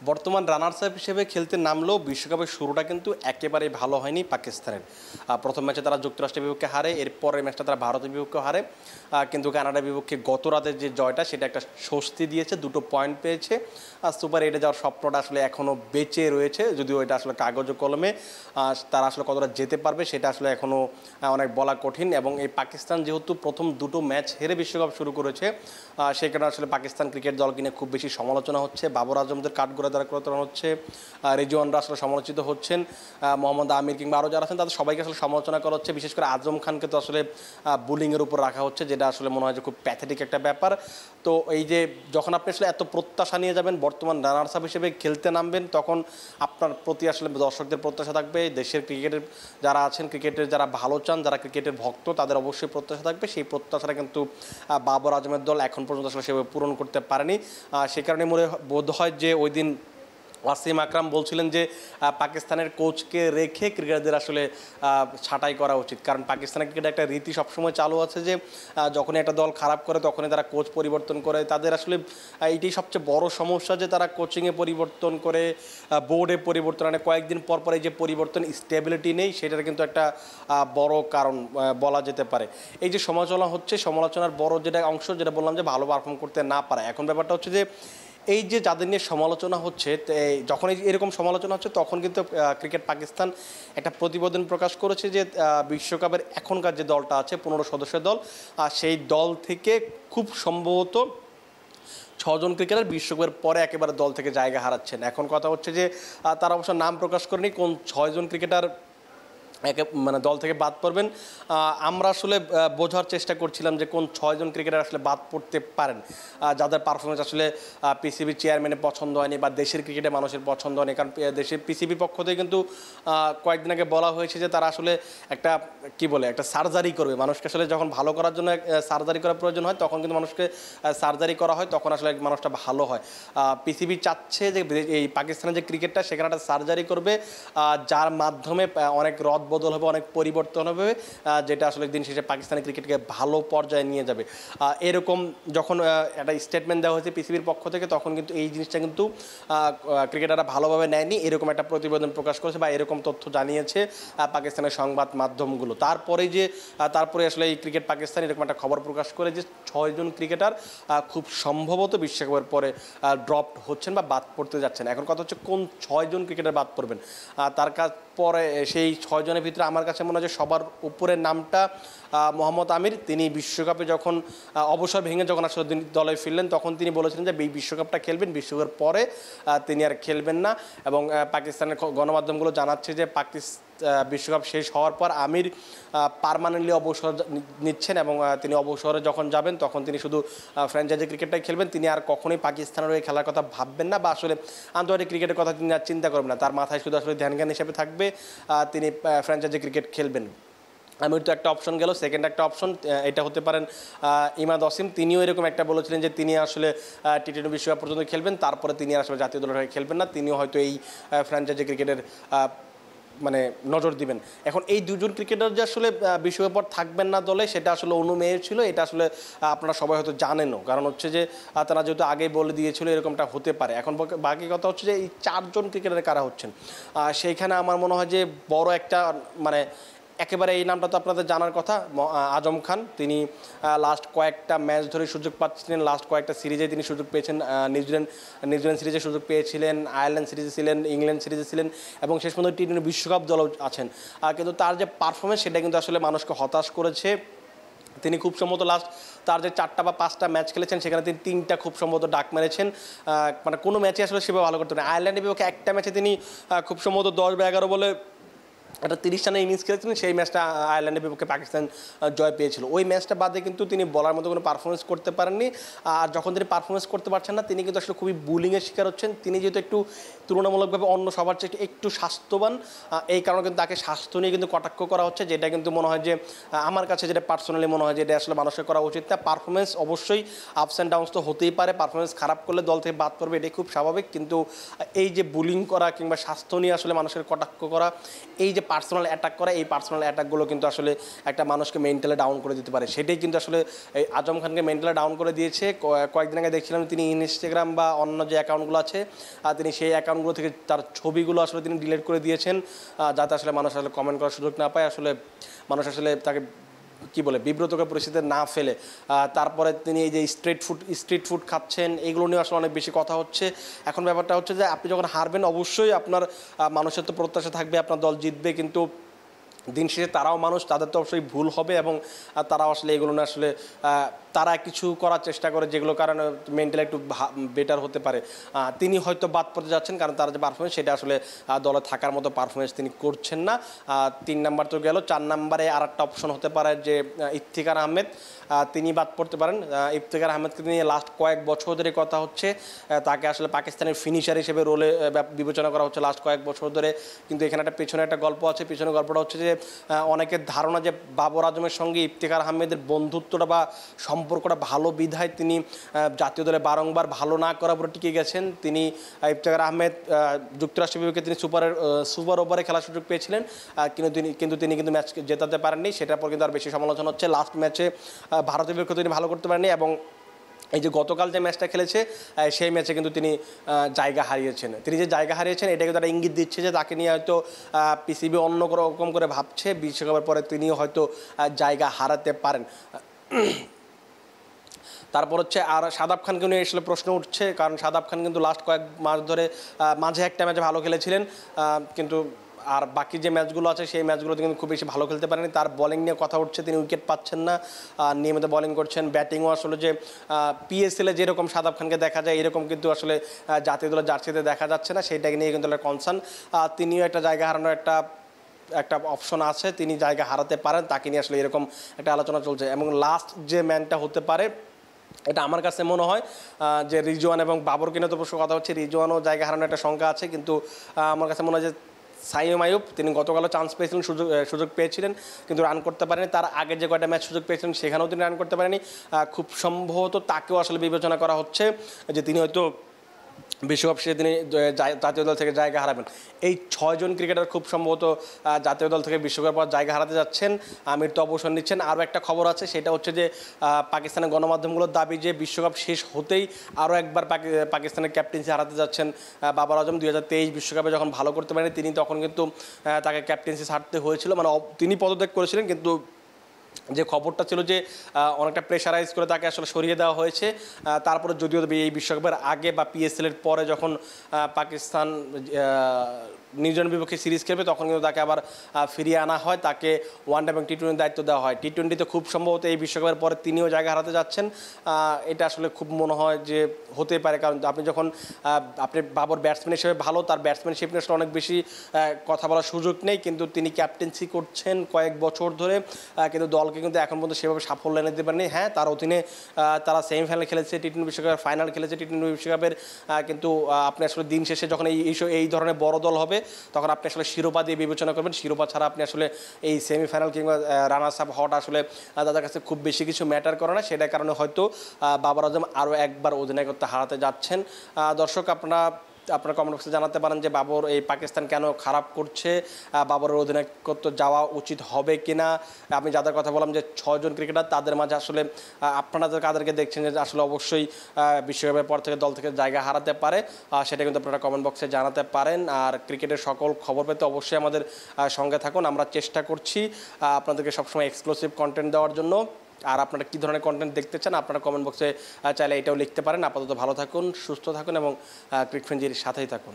বর্তমান runners up হিসেবে খেলতে নামলেও বিশ্বকাপের শুরুটা কিন্তু একেবারেই ভালো হয়নি পাকিস্তানের। প্রথম ম্যাচে তারা যুক্তরাষ্ট্রের বিপক্ষে হারে, এর পরের ম্যাচটা তারা ভারতের বিপক্ষে হারে, কিন্তু কানাডার বিপক্ষে গত রাতের যে জয়টা সেটা একটা স্বস্তি দিয়েছে, 2টো পয়েন্ট পেয়েছে। সুপার 8-এ যাওয়ার স্বপ্নটা আসলে এখনও বেঁচে রয়েছে, যদিও এটা আসলে কাগজ ও কলমে তারা আসলে কতটা যেতে পারবে সেটা আসলে এখনও অনেক বলা কঠিন। এবং এই পাকিস্তান যেহেতু প্রথম 2টো ম্যাচ হেরে বিশ্বকাপ শুরু করেছে, সেই কারণে আসলে পাকিস্তান ক্রিকেট দলকে নিয়ে খুব বেশি সমালোচনা হচ্ছে। বাবর আজমদের কাঠগড়া দ্বারা করানো হচ্ছে, রিজওয়ানরা আসলে সমালোচিত হচ্ছেন, মোহাম্মদ আমির কিংবা আরও যারা আছেন তাদের সবাইকে আসলে সমালোচনা করা হচ্ছে। বিশেষ করে আজম খানকে তো আসলে বুলিংয়ের উপর রাখা হচ্ছে, যেটা আসলে মনে হয় যে খুব প্যাথেটিক একটা ব্যাপার। তো এই যে যখন আপনি আসলে এত প্রত্যাশা নিয়ে যাবেন, বর্তমান রানার্স আপ হিসেবে খেলতে নামবেন, তখন আপনার প্রতি আসলে দর্শকদের প্রত্যাশা থাকবে, দেশের ক্রিকেটের যারা আছেন, ক্রিকেটের যারা ভালো চান, যারা ক্রিকেটের ভক্ত, তাদের অবশ্যই প্রত্যাশা থাকবে। সেই প্রত্যাশাটা কিন্তু বাবর আজমের দল এখন পর্যন্ত আসলে সেভাবে পূরণ করতে পারেনি। সে কারণে মনে বোধ হয় যে ওই দিন ওয়াসিম আকরাম বলছিলেন যে পাকিস্তানের কোচকে রেখে ক্রিকেটারদের আসলে ছাঁটাই করা উচিত, কারণ পাকিস্তানের ক্রিকেটে একটা রীতি সবসময় চালু আছে যে যখনই একটা দল খারাপ করে তখনই তারা কোচ পরিবর্তন করে। তাদের আসলে এইটাই সবচেয়ে বড় সমস্যা যে তারা কোচিংয়ে পরিবর্তন করে, বোর্ডে পরিবর্তন আনে, কয়েকদিন পর পর এই যে পরিবর্তন, স্টেবিলিটি নেই, সেটার কিন্তু একটা বড় কারণ বলা যেতে পারে। এই যে সমালোচনা হচ্ছে, সমালোচনার বড় যেটা অংশ, যেটা বললাম যে ভালো পারফর্ম করতে না পারা। এখন ব্যাপারটা হচ্ছে যে এই যে যাদের নিয়ে সমালোচনা হচ্ছে, যখন এরকম সমালোচনা হচ্ছে তখন কিন্তু ক্রিকেট পাকিস্তান একটা প্রতিবেদন প্রকাশ করেছে যে বিশ্বকাপের এখনকার যে দলটা আছে 15 সদস্যের দল, সেই দল থেকে খুব সম্ভবত 6 জন ক্রিকেটার বিশ্বকাপের পরে একেবারে দল থেকে জায়গা হারাচ্ছেন। এখন কথা হচ্ছে যে তারা অবশ্য নাম প্রকাশ করেনি কোন 6 জন ক্রিকেটার মানে দল থেকে বাদ পড়বেন। আমরা আসলে বোঝার চেষ্টা করছিলাম যে কোন 6 জন ক্রিকেটার আসলে বাদ পড়তে পারেন, যাদের পারফরমেন্স আসলে পিসিবি চেয়ারম্যানের পছন্দ হয়নি বা দেশের ক্রিকেটে মানুষের পছন্দ হয়নি। কারণ দেশের পিসিবি পক্ষ থেকে কিন্তু কয়েকদিন আগে বলা হয়েছে যে তারা আসলে একটা একটা সার্জারি করবে মানুষকে। আসলে যখন ভালো করার জন্য সার্জারি করার প্রয়োজন হয় তখন কিন্তু মানুষকে সার্জারি করা হয়, তখন আসলে মানুষটা ভালো হয়। পিসিবি চাচ্ছে যে এই পাকিস্তানের যে ক্রিকেটটা সেখানে একটা সার্জারি করবে, যার মাধ্যমে অনেক রদ বদল হবে, অনেক পরিবর্তন হবে, যেটা আসলে দিন শেষে পাকিস্তানি ক্রিকেটকে ভালো পর্যায়ে নিয়ে যাবে। এরকম যখন একটা স্টেটমেন্ট দেওয়া হয়েছে পিসিবির পক্ষ থেকে, তখন কিন্তু এই জিনিসটা কিন্তু ক্রিকেটাররা ভালোভাবে নেয়নি, এরকম একটা প্রতিবেদন প্রকাশ করেছে বা এরকম তথ্য জানিয়েছে পাকিস্তানের সংবাদ মাধ্যমগুলো। তারপরে আসলে এই ক্রিকেট পাকিস্তান এরকম একটা খবর প্রকাশ করে যে 6 জন ক্রিকেটার খুব সম্ভবত বিশ্বকাপের পরে ড্রপ হচ্ছেন বা বাদ পড়তে যাচ্ছেন। এখন কথা হচ্ছে কোন 6 জন ক্রিকেটার বাদ পড়বেন। তার পরে সেই 6 জনের ভিতরে আমার কাছে মনে হয় যে সবার উপরের নামটা মোহাম্মদ আমির। তিনি বিশ্বকাপে যখন অবসর ভেঙে যখন আসলে দলে ফিরলেন তখন তিনি বলেছিলেন যে এই বিশ্বকাপটা খেলবেন, বিশ্বকাপের পরে তিনি আর খেলবেন না। এবং পাকিস্তানের গণমাধ্যমগুলো জানাচ্ছে যে বিশ্বকাপ শেষ হওয়ার পর আমির পার্মানেন্টলি অবসর নিচ্ছেন এবং তিনি অবসরে যখন যাবেন তখন তিনি শুধু ফ্র্যাঞ্চাইজি ক্রিকেটটাই খেলবেন। তিনি আর কখনোই পাকিস্তানের হয়ে খেলার কথা ভাববেন না বা আসলে আন্তর্জাতিক ক্রিকেটের কথা তিনি আর চিন্তা করবেন না। তার মাথায় শুধু আসলে ধ্যান হিসেবে থাকবে তিনি ফ্র্যাঞ্চাইজি ক্রিকেট খেলবেন। আমির তো একটা অপশন গেল, সেকেন্ড একটা অপশন এটা হতে পারেন ইমাদ ওয়াসিম। তিনিও এরকম একটা বলেছিলেন যে তিনি আসলে টি-20 বিশ্বকাপ পর্যন্ত খেলবেন, তারপরে তিনি আসলে জাতীয় দলের হয়ে খেলবেন না, তিনিও হয়তো এই ফ্র্যাঞ্চাইজি ক্রিকেটের নজর দিবেন। এখন এই 2 জন ক্রিকেটার যে আসলে বিশ্বকাপ পর থাকবেন না দলে, সেটা আসলে অনুমেয় ছিল, এটা আসলে আপনারা সবাই হয়তো জানেনও, কারণ হচ্ছে যে তারা যেহেতু আগেই বলে দিয়েছিল এরকমটা হতে পারে। এখন বাকি কথা হচ্ছে যে এই 4 জন ক্রিকেটার কারা হচ্ছেন, সেইখানে আমার মনে হয় যে বড় একটা একেবারে এই নামটা তো আপনাদের জানার কথা, আজম খান। তিনি লাস্ট কয়েকটা ম্যাচ ধরে সুযোগ পাচ্ছিলেন, লাস্ট কয়েকটা সিরিজে তিনি সুযোগ পেয়েছেন। নিউজিল্যান্ড সিরিজে সুযোগ পেয়েছিলেন, আয়ারল্যান্ড সিরিজে ছিলেন, ইংল্যান্ড সিরিজে ছিলেন এবং শেষ পর্যন্ত টি-20 বিশ্বকাপ দলেও আছেন। কিন্তু তার যে পারফরমেন্স সেটা কিন্তু আসলে মানুষকে হতাশ করেছে। তিনি খুব সম্ভবত তার যে 4টা বা 5টা ম্যাচ খেলেছেন সেখানে তিনি 3টা খুব সম্ভবত ডাক মেরেছেন, মানে কোনো ম্যাচে আসলে সেভাবে ভালো করতে পারেন। আয়ারল্যান্ডের বিপক্ষে একটা ম্যাচে তিনি খুব সম্ভবত 10 বা 11 বলে একটা 30 রানের ইনিংস খেলেছিলেন, সেই ম্যাচটা আয়ারল্যান্ডের বিপক্ষে পাকিস্তান জয় পেয়েছিল। ওই ম্যাচটা বাদে কিন্তু তিনি বলার মতো কোনো পারফরমেন্স করতে পারেননি। আর যখন তিনি পারফরমেন্স করতে পারছেন না, তিনি কিন্তু আসলে খুবই বুলিংয়ের শিকার হচ্ছেন। তিনি যেহেতু একটু তুলনামূলকভাবে অন্য সবার চেয়ে একটু স্বাস্থ্যবান, এই কারণে কিন্তু তাকে স্বাস্থ্য নিয়ে কিন্তু কটাক্ষ করা হচ্ছে, যেটা কিন্তু মনে হয় যে আমার কাছে যেটা পার্সোনালি মনে হয় যে এটা আসলে মানুষের করা উচিত না। পারফরমেন্স অবশ্যই আপস অ্যান্ড ডাউনস তো হতেই পারে, পারফরমেন্স খারাপ করলে দল থেকে বাদ পড়বে, এটাই খুব স্বাভাবিক। কিন্তু এই যে বুলিং করা কিংবা স্বাস্থ্য নিয়ে আসলে মানুষের কটাক্ষ করা, এই যে পার্সোনাল অ্যাটাক করে, এই পার্সোনাল অ্যাটাকগুলো কিন্তু আসলে একটা মানুষকে মেন্টালি ডাউন করে দিতে পারে। সেটাই কিন্তু আসলে এই আজম খানকে মেন্টালি ডাউন করে দিয়েছে। কয়েকদিন আগে দেখছিলাম তিনি ইনস্টাগ্রাম বা অন্য যে অ্যাকাউন্টগুলো আছে তিনি সেই অ্যাকাউন্টগুলো থেকে তার ছবিগুলো আসলে তিনি ডিলিট করে দিয়েছেন, যাতে আসলে মানুষ আসলে কমেন্ট করার সুযোগ না পায়, আসলে মানুষ আসলে তাকে কি বলে বিব্রতকর পরিস্থিতিতে না ফেলে। তারপরে তিনি এই যে স্ট্রিট ফুড খাচ্ছেন, এগুলো নিয়ে আসলে অনেক বেশি কথা হচ্ছে। এখন ব্যাপারটা হচ্ছে যে আপনি যখন হারবেন অবশ্যই আপনার মানুষের তো প্রত্যাশা থাকবে আপনার দল জিতবে, কিন্তু দিন শেষে তারাও মানুষ, তাদের তো অবশ্যই ভুল হবে এবং তারাও আসলে এগুলো না আসলে তারা কিছু করার চেষ্টা করে যেগুলো কারণে মেন্টালি একটু বেটার হতে পারে। তিনি হয়তো বাদ পড়তে যাচ্ছেন কারণ তার যে পারফরমেন্স সেটা আসলে দলে থাকার মতো পারফরমেন্স তিনি করছেন না। 3 নাম্বার তো গেল, 4 নাম্বারে আর একটা অপশন হতে পারে যে ইফতিখার আহমেদ, তিনি বাদ পড়তে পারেন। ইফতিখার আহমেদকে নিয়ে লাস্ট কয়েক বছর ধরে কথা হচ্ছে, তাকে আসলে পাকিস্তানের ফিনিশার হিসেবে রোলে বিবেচনা করা হচ্ছে লাস্ট কয়েক বছর ধরে। কিন্তু এখানে পেছনে একটা গল্প আছে, পিছনে গল্পটা হচ্ছে যে অনেকের ধারণা যে বাবর আজমের সঙ্গে ইফতিখার আহমেদের বন্ধুত্বটা বা সম্পর্কটা ভালো বিধায় তিনি জাতীয় দলে বারংবার ভালো না করার পরে টিকে গেছেন। তিনি ইফতিখার আহমেদ যুক্তরাষ্ট্রের বিপক্ষে তিনি সুপার ওভারে খেলার সুযোগ পেয়েছিলেন, কিন্তু তিনি ম্যাচ জেতাতে পারেননি। সেটার পর কিন্তু আর বেশি সমালোচনা হচ্ছে। লাস্ট ম্যাচে ভারতের বিপক্ষে তিনি ভালো করতে পারেননি এবং এই যে গতকাল যে ম্যাচটা খেলেছে সেই ম্যাচে কিন্তু তিনি জায়গা হারিয়েছেন। তিনি যে জায়গা হারিয়েছেন এটাকে তারা ইঙ্গিত দিচ্ছে যে তাকে নিয়ে হয়তো পিসিবি অন্য রকম করে ভাবছে, বিশ্বকাপের পরে তিনিও হয়তো জায়গা হারাতে পারেন। তারপর হচ্ছে আর শাদাব খানকে নিয়ে আসলে প্রশ্ন উঠছে, কারণ শাদাব খান কিন্তু লাস্ট কয়েক মাস ধরে মাঝে একটা ম্যাচে ভালো খেলেছিলেন, কিন্তু আর বাকি যে ম্যাচগুলো আছে সেই ম্যাচগুলোতে কিন্তু খুব বেশি ভালো খেলতে পারেনি। তার বোলিং নিয়ে কথা উঠছে, তিনি উইকেট পাচ্ছেন না, নিয়মিত বোলিং করছেন। ব্যাটিংও আসলে যে পিএসএলে যেরকম শাদাব খানকে দেখা যায় এরকম কিন্তু আসলে জাতীয় দলের জার্সিতে দেখা যাচ্ছে না, সেইটাকে নিয়ে কিন্তু কনসার্ন। তিনিও একটা জায়গা হারানোর একটা অপশন আছে, তিনি জায়গা হারাতে পারেন, তাকে নিয়ে আসলে এরকম একটা আলোচনা চলছে। এবং লাস্ট যে ম্যানটা হতে পারে এটা আমার কাছে মনে হয় যে রিজওয়ান এবং বাবরকে নিয়ে তো অবশ্য কথা হচ্ছে, রিজওয়ানও জায়গা হারানোর একটা শঙ্কা আছে, কিন্তু আমার কাছে মনে হয় যে সাইম আইয়ুব, তিনি গতকালও চান্স পেয়েছিলেন, সুযোগ পেয়েছিলেন কিন্তু রান করতে পারেনি। তার আগে যে কয়টা ম্যাচ সুযোগ পেয়েছিলেন সেখানেও তিনি রান করতে পারেনি। খুব সম্ভবত তাকেও আসলে বিবেচনা করা হচ্ছে যে তিনি হয়তো বিশ্বকাপ শেষে তিনি জাতীয় দল থেকে জায়গা হারাবেন। এই 6 জন ক্রিকেটার খুব সম্ভবত জাতীয় দল থেকে বিশ্বকাপ পর জায়গা হারাতে যাচ্ছেন। আমির তো অবসর নিচ্ছেন। আরও একটা খবর আছে, সেটা হচ্ছে যে পাকিস্তানের গণমাধ্যমগুলোর দাবি যে বিশ্বকাপ শেষ হতেই আরও একবার পাকিস্তানের ক্যাপ্টেন্সি হারাতে যাচ্ছেন বাবর আজম। 2023 বিশ্বকাপে যখন ভালো করতে পারেনি তিনি, তখন কিন্তু তাকে ক্যাপ্টেন্সি ছাড়তে হয়েছিল, মানে তিনি পদত্যাগ করেছিলেন, কিন্তু যে খবরটা ছিল যে অনেকটা প্রেশারাইজ করে তাকে আসলে সরিয়ে দেওয়া হয়েছে। তারপরে যদিও এই বিশ্বকাপের আগে বা পিএসএলের পরে যখন পাকিস্তান নিউজিল্যান্ড বিপক্ষে সিরিজ খেলবে তখন কিন্তু তাকে আবার ফিরিয়ে আনা হয়, তাকে ওয়ানডে এবং টি-20 দায়িত্ব দেওয়া হয়। টি-20তে খুব সম্ভবত এই বিশ্বকাপের পরে তিনিও জায়গা হারাতে যাচ্ছেন। এটা আসলে খুব মনে হয় যে হতে পারে, কারণ আপনি যখন আপনি বাবর ব্যাটসম্যান হিসেবে ভালো, তার ব্যাটসম্যানশিপ নিয়ে আসলে অনেক বেশি কথা বলার সুযোগ নেই, কিন্তু তিনি ক্যাপ্টেন্সি করছেন কয়েক বছর ধরে, কিন্তু দলকে কিন্তু এখন পর্যন্ত সেভাবে সাফল্য এনে দিতে পারেনি। হ্যাঁ, তার অধীনে তারা সেমিফাইনাল খেলেছে, টি-20 বিশ্বকাপের ফাইনাল খেলেছে, টি-20 বিশ্বকাপের, কিন্তু আপনি আসলে দিন শেষে যখন এই ধরনের বড় দল হবে তখন আপনি আসলে শিরোপা দিয়ে বিবেচনা করবেন। শিরোপা ছাড়া আপনি আসলে এই সেমিফাইনাল কিংবা রানার্স আপ হওয়াটা আসলে তাদের কাছে খুব বেশি কিছু ম্যাটার করে না। সেটার কারণে হয়তো বাবর আজম আরও একবার অধিনায়কত্ব হারাতে যাচ্ছেন। দর্শক, আপনারা কমেন্ট বক্সে জানাতে পারেন যে বাবর এই পাকিস্তান কেন খারাপ করছে, বাবরের অধিনায়কত্ব যাওয়া উচিত হবে কিনা। আমি যাদের কথা বললাম যে 6 জন ক্রিকেটার, তাদের মাঝে আসলে আপনারা কাদেরকে দেখছেন যে আসলে অবশ্যই বিশ্বকাপের পর থেকে দল থেকে জায়গা হারাতে পারে, সেটা কিন্তু আপনারা কমেন্ট বক্সে জানাতে পারেন। আর ক্রিকেটের সকল খবর পেতে অবশ্যই আমাদের সঙ্গে থাকুন। আমরা চেষ্টা করছি আপনাদেরকে সবসময় এক্সক্লুসিভ কন্টেন্ট দেওয়ার জন্য। আর আপনারা কী ধরনের কন্টেন্ট দেখতে চান আপনারা কমেন্ট বক্সে চাইলে এটাও লিখতে পারেন। আপাতত ভালো থাকুন, সুস্থ থাকুন এবং ক্রিক ফ্রেঞ্জির সাথেই থাকুন।